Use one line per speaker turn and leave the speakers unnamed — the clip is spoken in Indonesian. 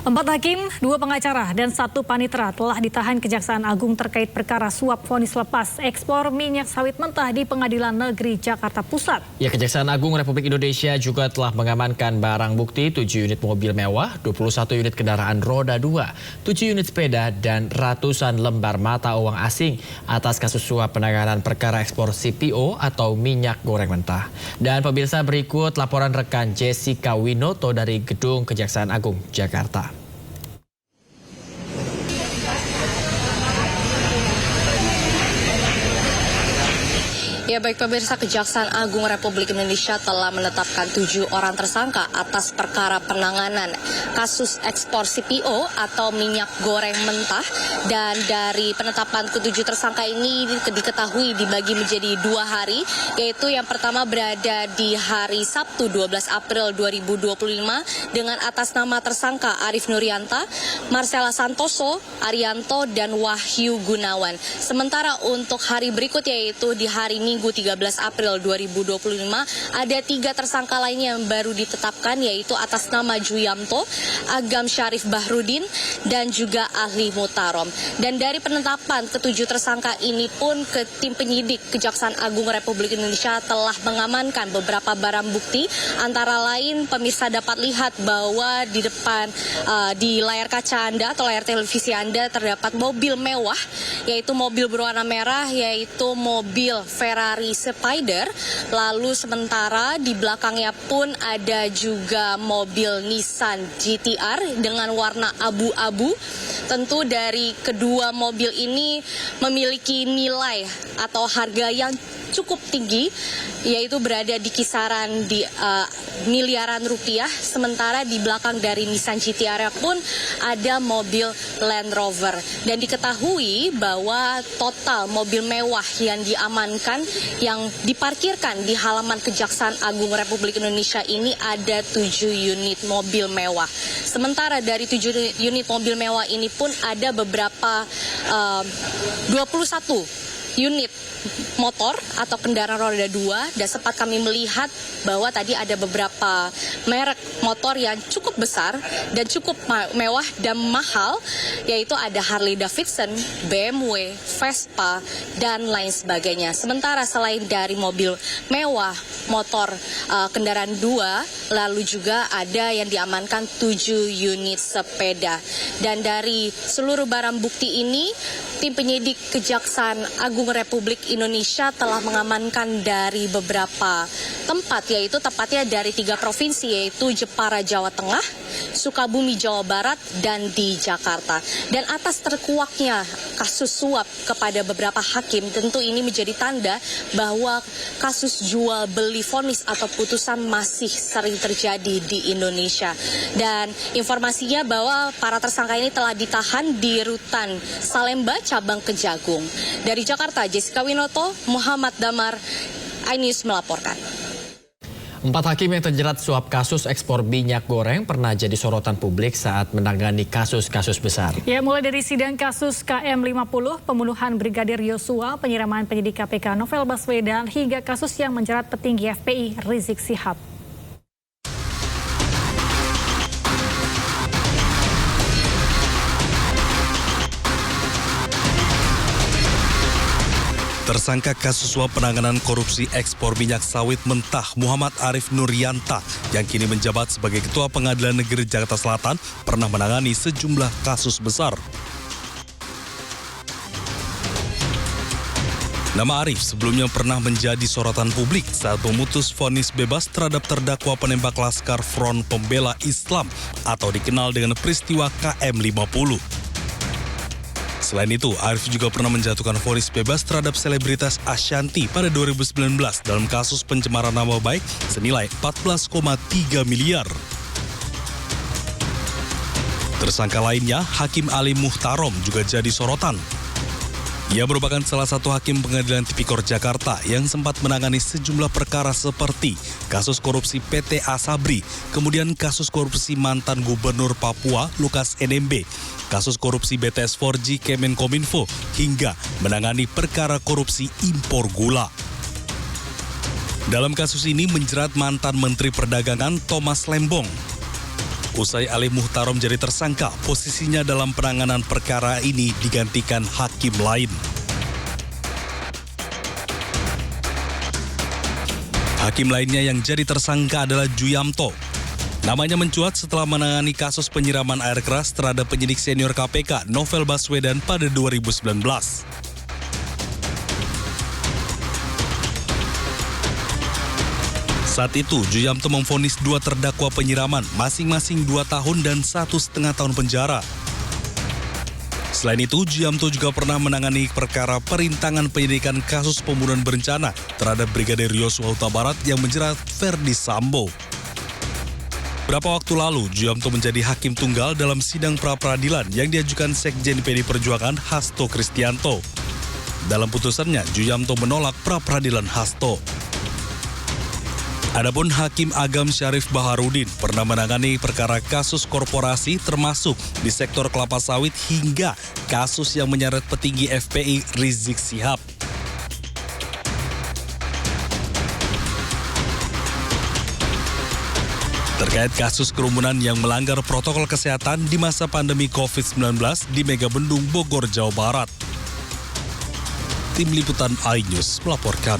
4 hakim, 2 pengacara, dan 1 panitera telah ditahan Kejaksaan Agung terkait perkara suap vonis lepas ekspor minyak sawit mentah di Pengadilan Negeri Jakarta Pusat.
Ya, Kejaksaan Agung Republik Indonesia juga telah mengamankan barang bukti 7 unit mobil mewah, 21 unit kendaraan roda 2, 7 unit sepeda, dan ratusan lembar mata uang asing atas kasus suap penanganan perkara ekspor CPO atau minyak goreng mentah. Dan pemirsa, berikut laporan rekan Jessica Winoto dari Gedung Kejaksaan Agung Jakarta.
Ya baik pemirsa, Kejaksaan Agung Republik Indonesia telah menetapkan 7 orang tersangka atas perkara penanganan kasus ekspor CPO atau minyak goreng mentah. Dan dari penetapan ke-7 tersangka ini diketahui dibagi menjadi 2 hari, yaitu yang pertama berada di hari Sabtu 12 April 2025 dengan atas nama tersangka Arif Nurianta, Marcella Santoso, Arianto, dan Wahyu Gunawan. Sementara untuk hari berikut yaitu di hari Minggu 13 April 2025 ada 3 tersangka lainnya yang baru ditetapkan, yaitu atas nama Juyamto, Agam Syarif Bahrudin, dan juga Ahli Mutarom. Dan dari penetapan ke-7 tersangka ini pun tim penyidik Kejaksaan Agung Republik Indonesia telah mengamankan beberapa barang bukti, antara lain pemirsa dapat lihat bahwa di depan di layar kaca Anda atau layar televisi Anda terdapat mobil mewah, yaitu mobil berwarna merah, yaitu mobil Ferrari Spider. Lalu sementara di belakangnya pun ada juga mobil Nissan GT-R dengan warna abu-abu. Tentu dari kedua mobil ini memiliki nilai atau harga yang cukup tinggi, yaitu berada di kisaran di miliaran rupiah. Sementara di belakang dari Nissan GT-R pun ada mobil Land Rover. Dan diketahui bahwa total mobil mewah yang diamankan yang diparkirkan di halaman Kejaksaan Agung Republik Indonesia ini ada 7 unit mobil mewah. Sementara dari 7 unit mobil mewah ini pun ada beberapa 21 unit motor atau kendaraan roda 2, dan sempat kami melihat bahwa tadi ada beberapa merek motor yang cukup besar dan cukup mewah dan mahal, yaitu ada Harley Davidson, BMW, Vespa, dan lain sebagainya. Sementara selain dari mobil mewah, motor kendaraan 2, lalu juga ada yang diamankan 7 unit sepeda. Dan dari seluruh barang bukti ini, tim penyidik Kejaksaan Agung Republik Indonesia telah mengamankan dari beberapa tempat, yaitu tepatnya dari 3 provinsi, yaitu Jepara Jawa Tengah, Sukabumi Jawa Barat, dan di Jakarta. Dan atas terkuaknya kasus suap kepada beberapa hakim, tentu ini menjadi tanda bahwa kasus jual beli vonis atau putusan masih sering terjadi di Indonesia. Dan informasinya bahwa para tersangka ini telah ditahan di Rutan Salemba cabang Kejagung. Dari Jakarta, Jessica Winoto, Muhammad Damar, iNews melaporkan.
4 hakim yang terjerat suap kasus ekspor minyak goreng pernah jadi sorotan publik saat menangani kasus-kasus besar.
Ya, mulai dari sidang kasus KM50, pembunuhan Brigadir Yosua, penyiraman penyidik KPK Novel Baswedan, hingga kasus yang menjerat petinggi FPI Rizik Syihab.
Tersangka kasus suap penanganan korupsi ekspor minyak sawit mentah Muhammad Arif Nurianta yang kini menjabat sebagai Ketua Pengadilan Negeri Jakarta Selatan pernah menangani sejumlah kasus besar. Nama Arif sebelumnya pernah menjadi sorotan publik saat memutus vonis bebas terhadap terdakwa penembak Laskar Front Pembela Islam atau dikenal dengan peristiwa KM50. Selain itu, Arif juga pernah menjatuhkan vonis bebas terhadap selebritas Ashanti pada 2019 dalam kasus pencemaran nama baik senilai 14,3 miliar. Tersangka lainnya, Hakim Ali Muhtarom, juga jadi sorotan. Ia merupakan salah satu hakim Pengadilan Tipikor Jakarta yang sempat menangani sejumlah perkara seperti kasus korupsi PT Asabri, kemudian kasus korupsi mantan Gubernur Papua Lukas NMB, kasus korupsi BTS 4G Kemenkominfo, hingga menangani perkara korupsi impor gula. Dalam kasus ini menjerat mantan Menteri Perdagangan Thomas Lembong. Usai Ali Muhtarom jadi tersangka, posisinya dalam penanganan perkara ini digantikan hakim lain. Hakim lainnya yang jadi tersangka adalah Juyamto. Namanya mencuat setelah menangani kasus penyiraman air keras terhadap penyidik senior KPK Novel Baswedan pada 2019. Saat itu, Juyamto memvonis 2 terdakwa penyiraman, masing-masing 2 tahun dan 1,5 tahun penjara. Selain itu, Juyamto juga pernah menangani perkara perintangan penyidikan kasus pembunuhan berencana terhadap Brigadir Yosua Huta Barat yang menjerat Verdi Sambo. Beberapa waktu lalu, Juyamto menjadi hakim tunggal dalam sidang pra-peradilan yang diajukan Sekjen PD Perjuangan Hasto Kristianto. Dalam putusannya, Juyamto menolak pra-peradilan Hasto. Adapun Hakim Agam Syarif Baharudin pernah menangani perkara kasus korporasi termasuk di sektor kelapa sawit hingga kasus yang menyeret petinggi FPI Rizik Syihab. Terkait kasus kerumunan yang melanggar protokol kesehatan di masa pandemi COVID-19 di Megabendung Bogor, Jawa Barat. Tim Liputan iNews melaporkan.